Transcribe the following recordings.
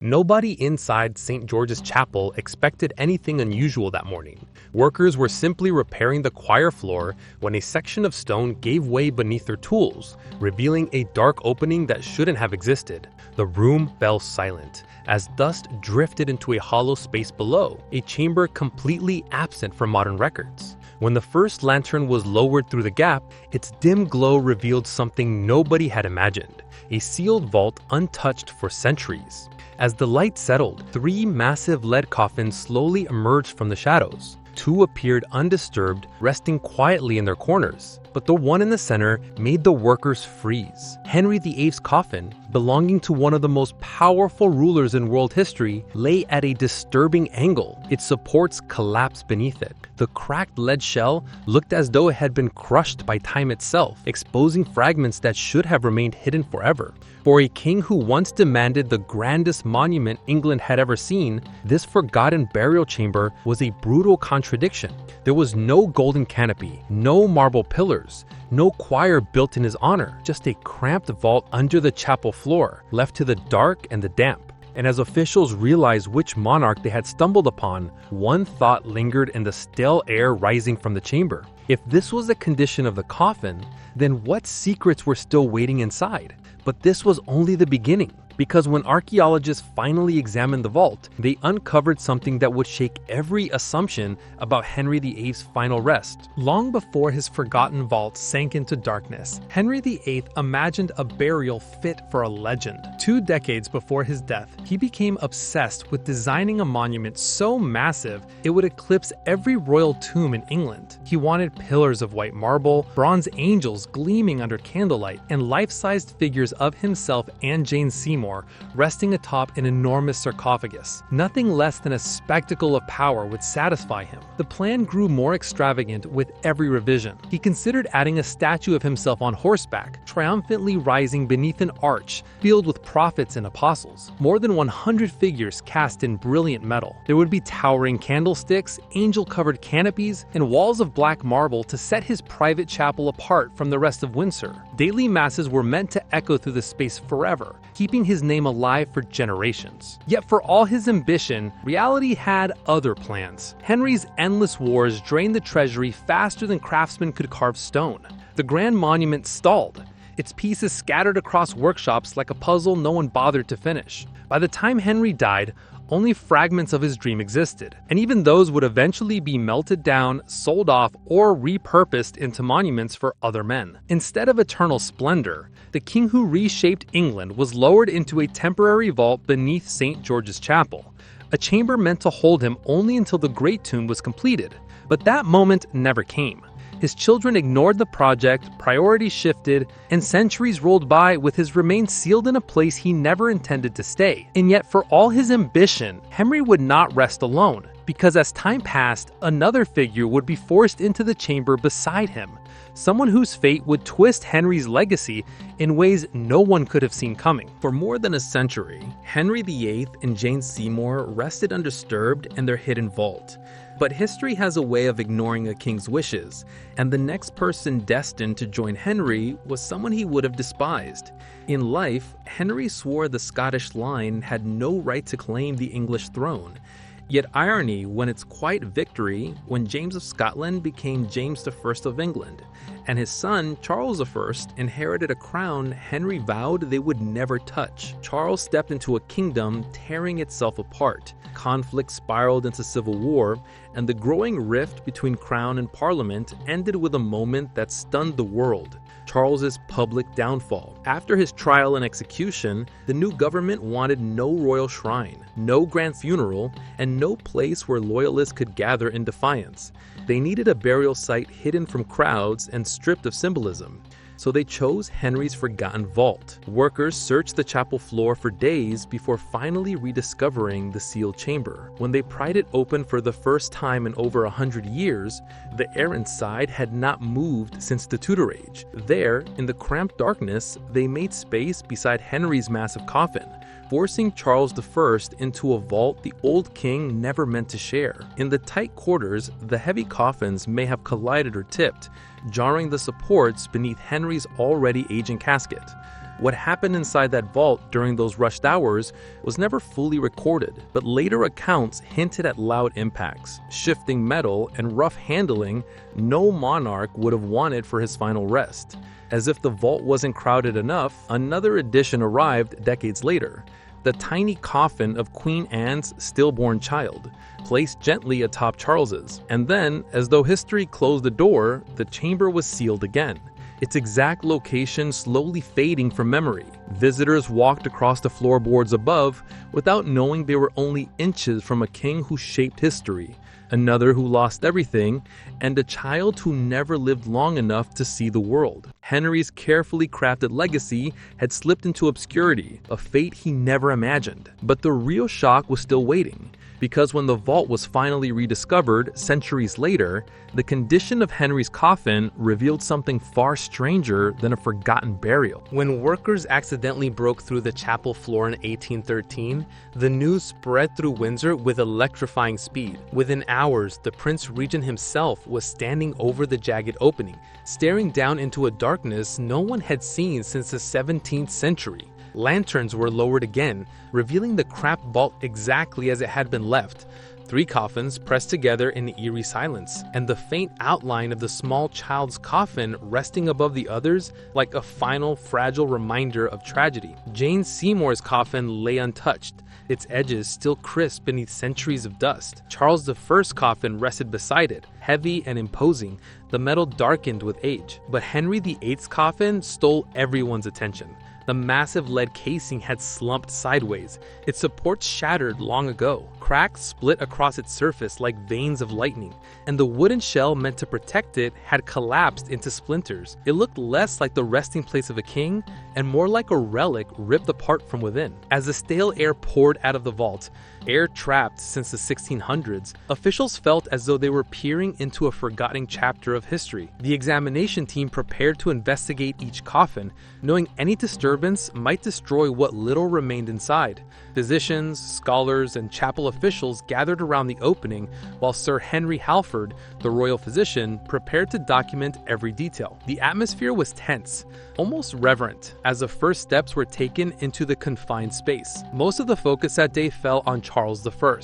Nobody inside St. George's Chapel expected anything unusual that morning. Workers were simply repairing the choir floor when a section of stone gave way beneath their tools, revealing a dark opening that shouldn't have existed. The room fell silent as dust drifted into a hollow space below, a chamber completely absent from modern records. When the first lantern was lowered through the gap, its dim glow revealed something nobody had imagined: a sealed vault untouched for centuries. As the light settled, three massive lead coffins slowly emerged from the shadows. Two appeared undisturbed, resting quietly in their corners, but the one in the center made the workers freeze. Henry VIII's coffin, belonging to one of the most powerful rulers in world history, lay at a disturbing angle. Its supports collapsed beneath it. The cracked lead shell looked as though it had been crushed by time itself, exposing fragments that should have remained hidden forever. For a king who once demanded the grandest monument England had ever seen, this forgotten burial chamber was a brutal contradiction. There was no golden canopy, no marble pillars, no choir built in his honor, just a cramped vault under the chapel floor, left to the dark and the damp. And as officials realized which monarch they had stumbled upon, one thought lingered in the stale air rising from the chamber. If this was the condition of the coffin, then what secrets were still waiting inside? But this was only the beginning, because when archaeologists finally examined the vault, they uncovered something that would shake every assumption about Henry VIII's final rest. Long before his forgotten vault sank into darkness, Henry VIII imagined a burial fit for a legend. 2 decades before his death, he became obsessed with designing a monument so massive it would eclipse every royal tomb in England. He wanted pillars of white marble, bronze angels gleaming under candlelight, and life-sized figures of himself and Jane Seymour resting atop an enormous sarcophagus. Nothing less than a spectacle of power would satisfy him. The plan grew more extravagant with every revision. He considered adding a statue of himself on horseback, triumphantly rising beneath an arch filled with prophets and apostles. More than 100 figures cast in brilliant metal. There would be towering candlesticks, angel-covered canopies, and walls of black marble to set his private chapel apart from the rest of Windsor. Daily masses were meant to echo through the space forever, keeping his name alive for generations. Yet for all his ambition, reality had other plans. Henry's endless wars drained the treasury faster than craftsmen could carve stone. The grand monument stalled, its pieces scattered across workshops like a puzzle no one bothered to finish. By the time Henry died, only fragments of his dream existed, and even those would eventually be melted down, sold off, or repurposed into monuments for other men. Instead of eternal splendor, the king who reshaped England was lowered into a temporary vault beneath St. George's Chapel, a chamber meant to hold him only until the Great Tomb was completed. But that moment never came. His children ignored the project, priorities shifted, and centuries rolled by with his remains sealed in a place he never intended to stay. And yet, for all his ambition, Henry would not rest alone, because as time passed, another figure would be forced into the chamber beside him, someone whose fate would twist Henry's legacy in ways no one could have seen coming. For more than a century, Henry VIII and Jane Seymour rested undisturbed in their hidden vault. But history has a way of ignoring a king's wishes, and the next person destined to join Henry was someone he would have despised. In life, Henry swore the Scottish line had no right to claim the English throne. Yet irony won its quiet victory when James of Scotland became James I of England, and his son Charles I inherited a crown Henry vowed they would never touch. Charles stepped into a kingdom tearing itself apart. Conflict spiraled into civil war, and the growing rift between crown and parliament ended with a moment that stunned the world: Charles's public downfall. After his trial and execution, the new government wanted no royal shrine, no grand funeral, and no place where loyalists could gather in defiance. They needed a burial site hidden from crowds and stripped of symbolism. So they chose Henry's forgotten vault. Workers searched the chapel floor for days before finally rediscovering the sealed chamber. When they pried it open for the first time in over 100 years, the air inside had not moved since the Tudor Age. There, in the cramped darkness, they made space beside Henry's massive coffin, forcing Charles I into a vault the old king never meant to share. In the tight quarters, the heavy coffins may have collided or tipped, jarring the supports beneath Henry's already aging casket. What happened inside that vault during those rushed hours was never fully recorded, but later accounts hinted at loud impacts, shifting metal, and rough handling no monarch would have wanted for his final rest. As if the vault wasn't crowded enough, another addition arrived decades later. The tiny coffin of Queen Anne's stillborn child, placed gently atop Charles's. And then, as though history closed the door, the chamber was sealed again, its exact location slowly fading from memory. Visitors walked across the floorboards above without knowing they were only inches from a king who shaped history, another who lost everything, and a child who never lived long enough to see the world. Henry's carefully crafted legacy had slipped into obscurity, a fate he never imagined. But the real shock was still waiting, because when the vault was finally rediscovered centuries later, the condition of Henry's coffin revealed something far stranger than a forgotten burial. When workers accidentally broke through the chapel floor in 1813, the news spread through Windsor with electrifying speed. Within hours, the Prince Regent himself was standing over the jagged opening, staring down into a darkness no one had seen since the 17th century. Lanterns were lowered again, revealing the cramped vault exactly as it had been left. 3 coffins pressed together in eerie silence, and the faint outline of the small child's coffin resting above the others like a final fragile reminder of tragedy. Jane Seymour's coffin lay untouched, its edges still crisp beneath centuries of dust. Charles I's coffin rested beside it, heavy and imposing, the metal darkened with age. But Henry VIII's coffin stole everyone's attention. The massive lead casing had slumped sideways, its supports shattered long ago. Cracks split across its surface like veins of lightning, and the wooden shell meant to protect it had collapsed into splinters. It looked less like the resting place of a king and more like a relic ripped apart from within. As the stale air poured out of the vault, air trapped since the 1600s, officials felt as though they were peering into a forgotten chapter of history. The examination team prepared to investigate each coffin, knowing any disturbance might destroy what little remained inside. Physicians, scholars, and chapel officials gathered around the opening, while Sir Henry Halford, the royal physician, prepared to document every detail. The atmosphere was tense, almost reverent, as the first steps were taken into the confined space. Most of the focus that day fell on Charles I.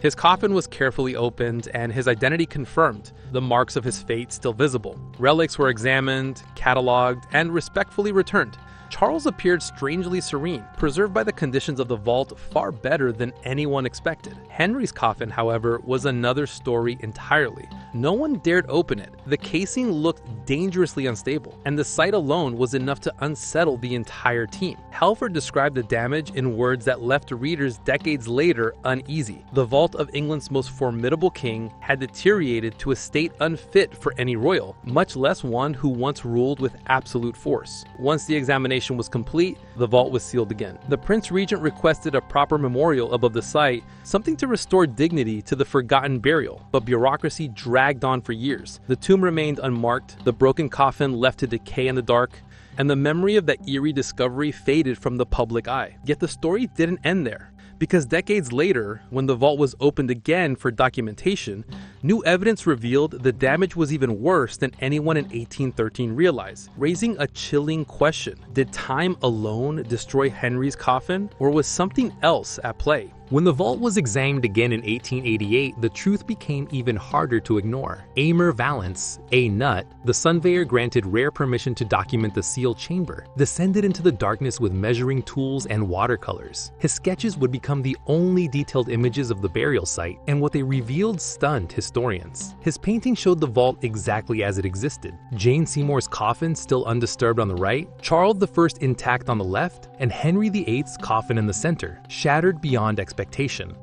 His coffin was carefully opened and his identity confirmed, the marks of his fate still visible. Relics were examined, catalogued, and respectfully returned. Charles appeared strangely serene, preserved by the conditions of the vault far better than anyone expected. Henry's coffin, however, was another story entirely. No one dared open it. The casing looked dangerously unstable, and the sight alone was enough to unsettle the entire team. Halford described the damage in words that left readers decades later uneasy. The vault of England's most formidable king had deteriorated to a state unfit for any royal, much less one who once ruled with absolute force. Once the examination was complete, the vault was sealed again. The Prince Regent requested a proper memorial above the site, something to restore dignity to the forgotten burial, but bureaucracy dragged on for years. The tomb remained unmarked, the broken coffin left to decay in the dark, and the memory of that eerie discovery faded from the public eye. Yet the story didn't end there, because decades later, when the vault was opened again for documentation, new evidence revealed the damage was even worse than anyone in 1813 realized, raising a chilling question. Did time alone destroy Henry's coffin, or was something else at play? When the vault was examined again in 1888, the truth became even harder to ignore. Aymer Valence, A. Nutt, the Sunveyor granted rare permission to document the sealed chamber, descended into the darkness with measuring tools and watercolors. His sketches would become the only detailed images of the burial site, and what they revealed stunned historians. His painting showed the vault exactly as it existed. Jane Seymour's coffin still undisturbed on the right, Charles I intact on the left, and Henry VIII's coffin in the center, shattered beyond expectation.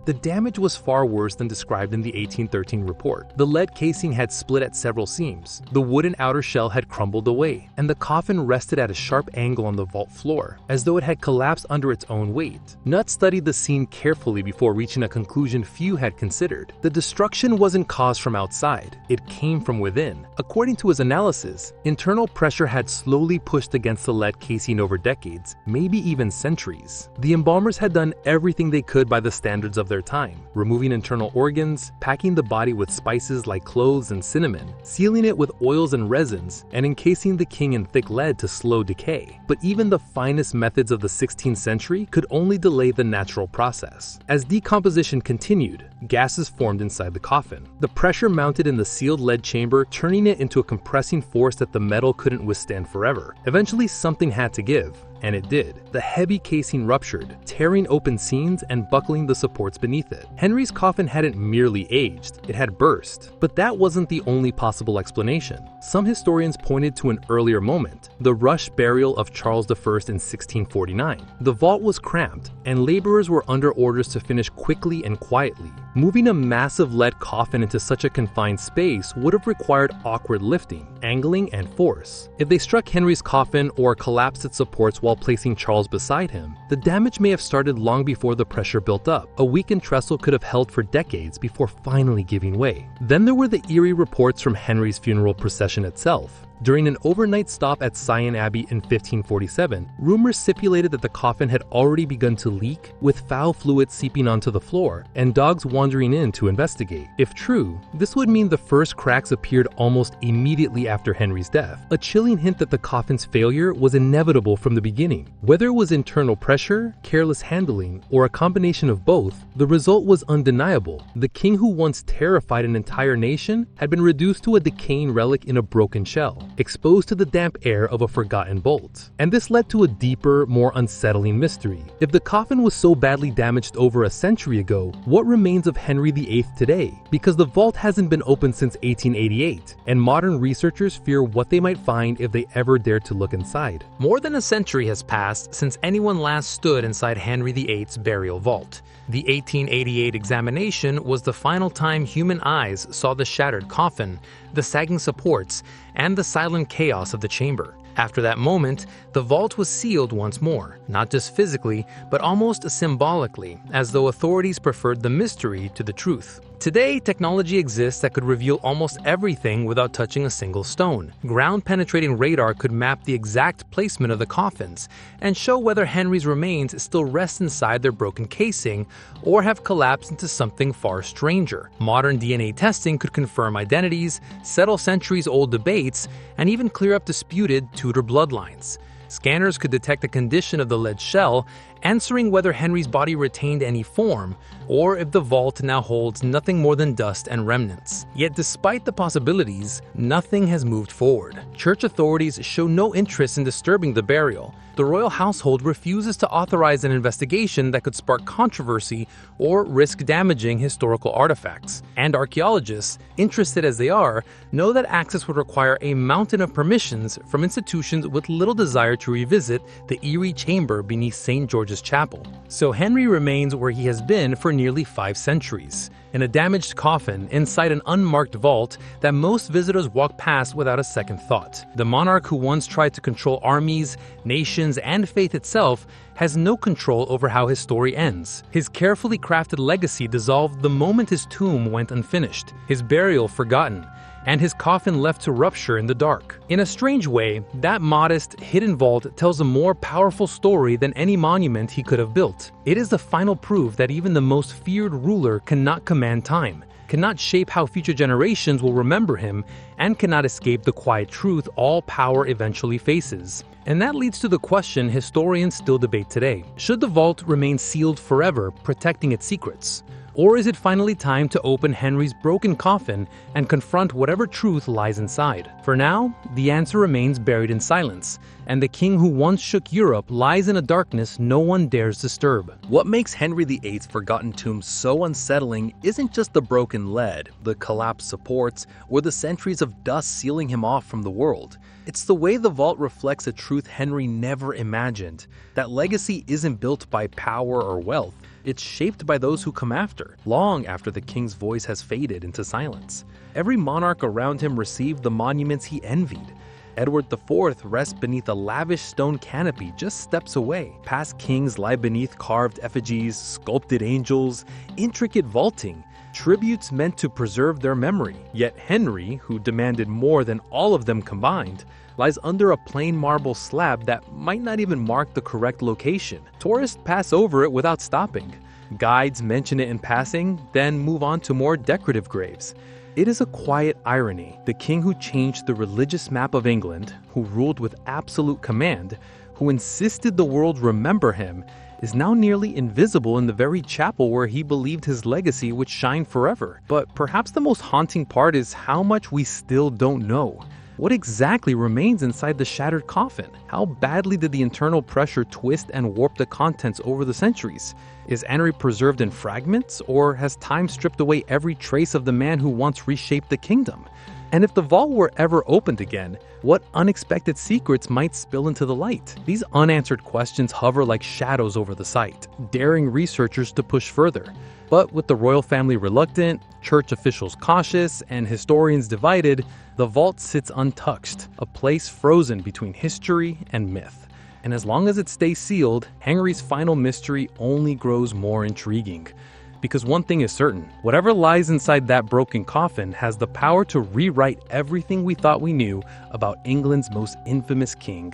The damage was far worse than described in the 1813 report. The lead casing had split at several seams, the wooden outer shell had crumbled away, and the coffin rested at a sharp angle on the vault floor, as though it had collapsed under its own weight. Nutt studied the scene carefully before reaching a conclusion few had considered. The destruction wasn't caused from outside, it came from within. According to his analysis, internal pressure had slowly pushed against the lead casing over decades, maybe even centuries. The embalmers had done everything they could by the the standards of their time, removing internal organs, packing the body with spices like cloves and cinnamon, sealing it with oils and resins, and encasing the king in thick lead to slow decay. But even the finest methods of the 16th century could only delay the natural process. As decomposition continued, gases formed inside the coffin. The pressure mounted in the sealed lead chamber, turning it into a compressing force that the metal couldn't withstand forever. Eventually, something had to give. And it did. The heavy casing ruptured, tearing open seams and buckling the supports beneath it. Henry's coffin hadn't merely aged, it had burst. But that wasn't the only possible explanation. Some historians pointed to an earlier moment, the rushed burial of Charles I in 1649. The vault was cramped, and laborers were under orders to finish quickly and quietly. Moving a massive lead coffin into such a confined space would have required awkward lifting, angling, and force. If they struck Henry's coffin or collapsed its supports while placing Charles beside him, the damage may have started long before the pressure built up. A weakened trestle could have held for decades before finally giving way. Then there were the eerie reports from Henry's funeral procession itself. During an overnight stop at Sion Abbey in 1547, rumors stipulated that the coffin had already begun to leak, with foul fluid seeping onto the floor, and dogs wandering in to investigate. If true, this would mean the first cracks appeared almost immediately after Henry's death, a chilling hint that the coffin's failure was inevitable from the beginning. Whether it was internal pressure, careless handling, or a combination of both, the result was undeniable. The king who once terrified an entire nation had been reduced to a decaying relic in a broken shell, exposed to the damp air of a forgotten bolt. And this led to a deeper, more unsettling mystery. If the coffin was so badly damaged over a century ago, what remains of Henry VIII today? Because the vault hasn't been opened since 1888, and modern researchers fear what they might find if they ever dare to look inside. More than a century has passed since anyone last stood inside Henry VIII's burial vault. The 1888 examination was the final time human eyes saw the shattered coffin, the sagging supports, and the silent chaos of the chamber. After that moment, the vault was sealed once more, not just physically, but almost symbolically, as though authorities preferred the mystery to the truth. Today, technology exists that could reveal almost everything without touching a single stone. Ground-penetrating radar could map the exact placement of the coffins and show whether Henry's remains still rest inside their broken casing or have collapsed into something far stranger. Modern DNA testing could confirm identities, settle centuries-old debates, and even clear up disputed Tudor bloodlines. Scanners could detect the condition of the lead shell, answering whether Henry's body retained any form, or if the vault now holds nothing more than dust and remnants. Yet despite the possibilities, nothing has moved forward. Church authorities show no interest in disturbing the burial. The royal household refuses to authorize an investigation that could spark controversy or risk damaging historical artifacts. And archaeologists, interested as they are, know that access would require a mountain of permissions from institutions with little desire to revisit the eerie chamber beneath St. George's Chapel. So Henry remains where he has been for nearly 5 centuries, in a damaged coffin inside an unmarked vault that most visitors walk past without a second thought. The monarch who once tried to control armies, nations, and faith itself has no control over how his story ends. His carefully crafted legacy dissolved the moment his tomb went unfinished, his burial forgotten, and his coffin left to rupture in the dark. In a strange way, that modest, hidden vault tells a more powerful story than any monument he could have built. It is the final proof that even the most feared ruler cannot command time, cannot shape how future generations will remember him, and cannot escape the quiet truth all power eventually faces. And that leads to the question historians still debate today. Should the vault remain sealed forever, protecting its secrets? Or is it finally time to open Henry's broken coffin and confront whatever truth lies inside? For now, the answer remains buried in silence, and the king who once shook Europe lies in a darkness no one dares disturb. What makes Henry VIII's forgotten tomb so unsettling isn't just the broken lead, the collapsed supports, or the centuries of dust sealing him off from the world. It's the way the vault reflects a truth Henry never imagined. That legacy isn't built by power or wealth. It's shaped by those who come after, long after the king's voice has faded into silence. Every monarch around him received the monuments he envied. Edward IV rests beneath a lavish stone canopy just steps away. Past kings lie beneath carved effigies, sculpted angels, intricate vaulting, tributes meant to preserve their memory. Yet Henry, who demanded more than all of them combined, lies under a plain marble slab that might not even mark the correct location. Tourists pass over it without stopping. Guides mention it in passing, then move on to more decorative graves. It is a quiet irony. The king who changed the religious map of England, who ruled with absolute command, who insisted the world remember him, is now nearly invisible in the very chapel where he believed his legacy would shine forever. But perhaps the most haunting part is how much we still don't know. What exactly remains inside the shattered coffin? How badly did the internal pressure twist and warp the contents over the centuries? Is Henry preserved in fragments, or has time stripped away every trace of the man who once reshaped the kingdom? And if the vault were ever opened again, what unexpected secrets might spill into the light? These unanswered questions hover like shadows over the site, daring researchers to push further. But with the royal family reluctant, church officials cautious, and historians divided, the vault sits untouched, a place frozen between history and myth. And as long as it stays sealed, Henry's final mystery only grows more intriguing. Because one thing is certain, whatever lies inside that broken coffin has the power to rewrite everything we thought we knew about England's most infamous king.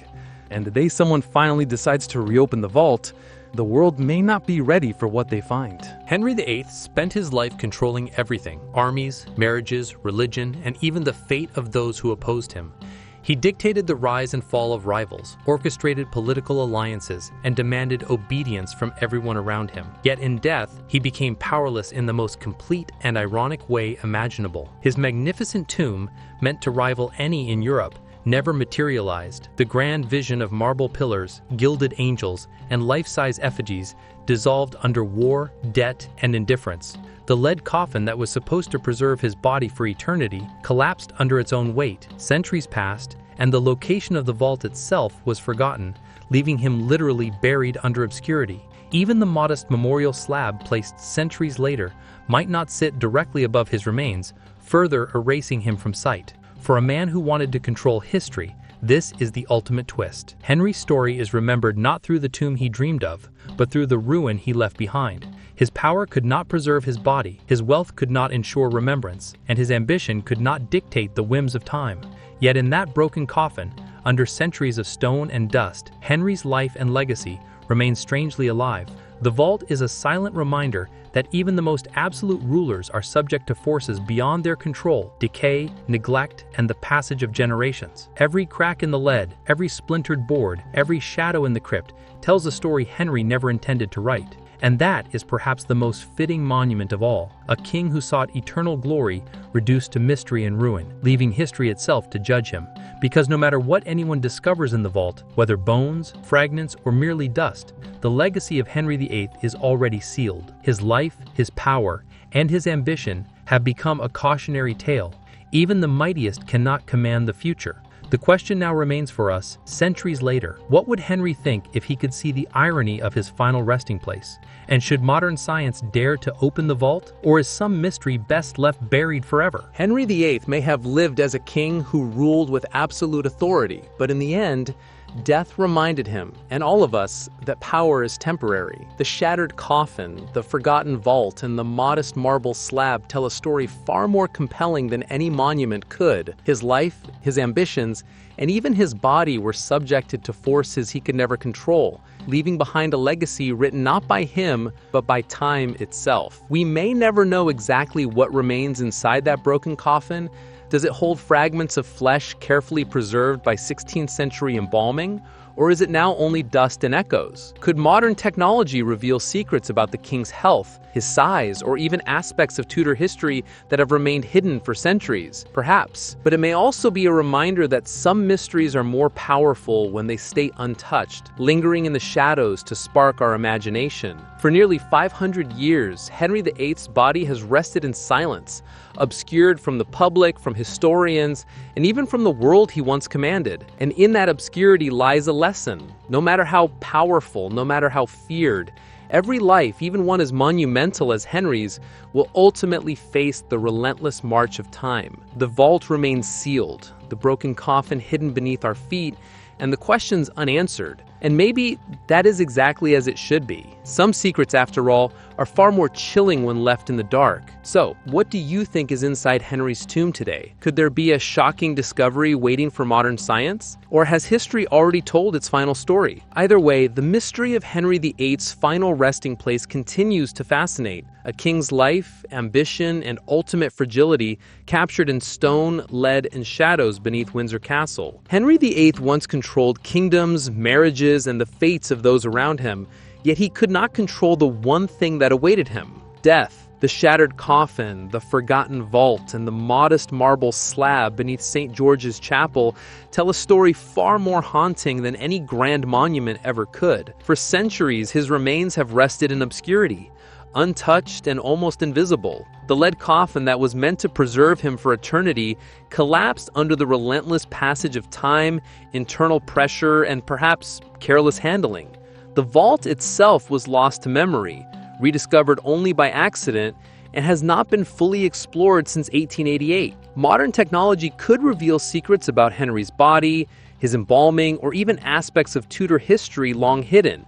And the day someone finally decides to reopen the vault, the world may not be ready for what they find. Henry VIII spent his life controlling everything: armies, marriages, religion, and even the fate of those who opposed him. He dictated the rise and fall of rivals, orchestrated political alliances, and demanded obedience from everyone around him. Yet in death, he became powerless in the most complete and ironic way imaginable. His magnificent tomb, meant to rival any in Europe, never materialized. The grand vision of marble pillars, gilded angels, and life-size effigies dissolved under war, debt, and indifference. The lead coffin that was supposed to preserve his body for eternity collapsed under its own weight. Centuries passed, and the location of the vault itself was forgotten, leaving him literally buried under obscurity. Even the modest memorial slab placed centuries later might not sit directly above his remains, further erasing him from sight. For a man who wanted to control history, this is the ultimate twist. Henry's story is remembered not through the tomb he dreamed of, but through the ruin he left behind. His power could not preserve his body, his wealth could not ensure remembrance, and his ambition could not dictate the whims of time. Yet in that broken coffin, under centuries of stone and dust, Henry's life and legacy remain strangely alive. The vault is a silent reminder that even the most absolute rulers are subject to forces beyond their control: decay, neglect, and the passage of generations. Every crack in the lead, every splintered board, every shadow in the crypt tells a story Henry never intended to write. And that is perhaps the most fitting monument of all, a king who sought eternal glory reduced to mystery and ruin, leaving history itself to judge him. Because no matter what anyone discovers in the vault, whether bones, fragments, or merely dust, the legacy of Henry VIII is already sealed. His life, his power, and his ambition have become a cautionary tale. Even the mightiest cannot command the future. The question now remains for us, centuries later: what would Henry think if he could see the irony of his final resting place? And should modern science dare to open the vault, or is some mystery best left buried forever? Henry VIII may have lived as a king who ruled with absolute authority, but in the end, death reminded him, and all of us, that power is temporary. The shattered coffin, the forgotten vault, and the modest marble slab tell a story far more compelling than any monument could. His life, his ambitions, and even his body were subjected to forces he could never control, leaving behind a legacy written not by him, but by time itself. We may never know exactly what remains inside that broken coffin. Does it hold fragments of flesh carefully preserved by 16th century embalming? Or is it now only dust and echoes? Could modern technology reveal secrets about the king's health, his size, or even aspects of Tudor history that have remained hidden for centuries? Perhaps. But it may also be a reminder that some mysteries are more powerful when they stay untouched, lingering in the shadows to spark our imagination. For nearly 500 years, Henry VIII's body has rested in silence, obscured from the public, from historians, and even from the world he once commanded. And in that obscurity lies a lesson. No matter how powerful, no matter how feared, every life, even one as monumental as Henry's, will ultimately face the relentless march of time. The vault remains sealed, the broken coffin hidden beneath our feet, and the questions unanswered. And maybe that is exactly as it should be. Some secrets, after all, are far more chilling when left in the dark. So, what do you think is inside Henry's tomb today? Could there be a shocking discovery waiting for modern science? Or has history already told its final story? Either way, the mystery of Henry VIII's final resting place continues to fascinate. A king's life, ambition, and ultimate fragility captured in stone, lead, and shadows beneath Windsor Castle. Henry VIII once controlled kingdoms, marriages, and the fates of those around him, yet he could not control the one thing that awaited him: death. The shattered coffin, the forgotten vault, and the modest marble slab beneath St. George's Chapel tell a story far more haunting than any grand monument ever could. For centuries, his remains have rested in obscurity, untouched and almost invisible. The lead coffin that was meant to preserve him for eternity collapsed under the relentless passage of time, internal pressure, and perhaps careless handling. The vault itself was lost to memory, rediscovered only by accident, and has not been fully explored since 1888. Modern technology could reveal secrets about Henry's body, his embalming, or even aspects of Tudor history long hidden.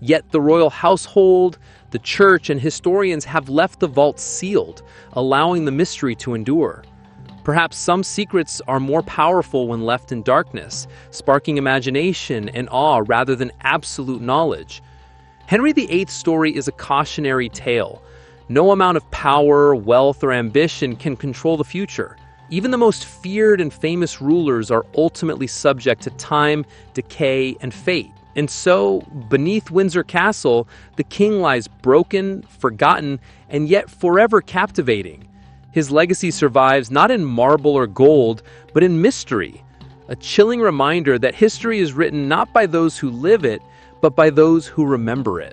Yet the royal household, the church, and historians have left the vault sealed, allowing the mystery to endure. Perhaps some secrets are more powerful when left in darkness, sparking imagination and awe rather than absolute knowledge. Henry VIII's story is a cautionary tale. No amount of power, wealth, or ambition can control the future. Even the most feared and famous rulers are ultimately subject to time, decay, and fate. And so, beneath Windsor Castle, the king lies broken, forgotten, and yet forever captivating. His legacy survives not in marble or gold, but in mystery, a chilling reminder that history is written not by those who live it, but by those who remember it.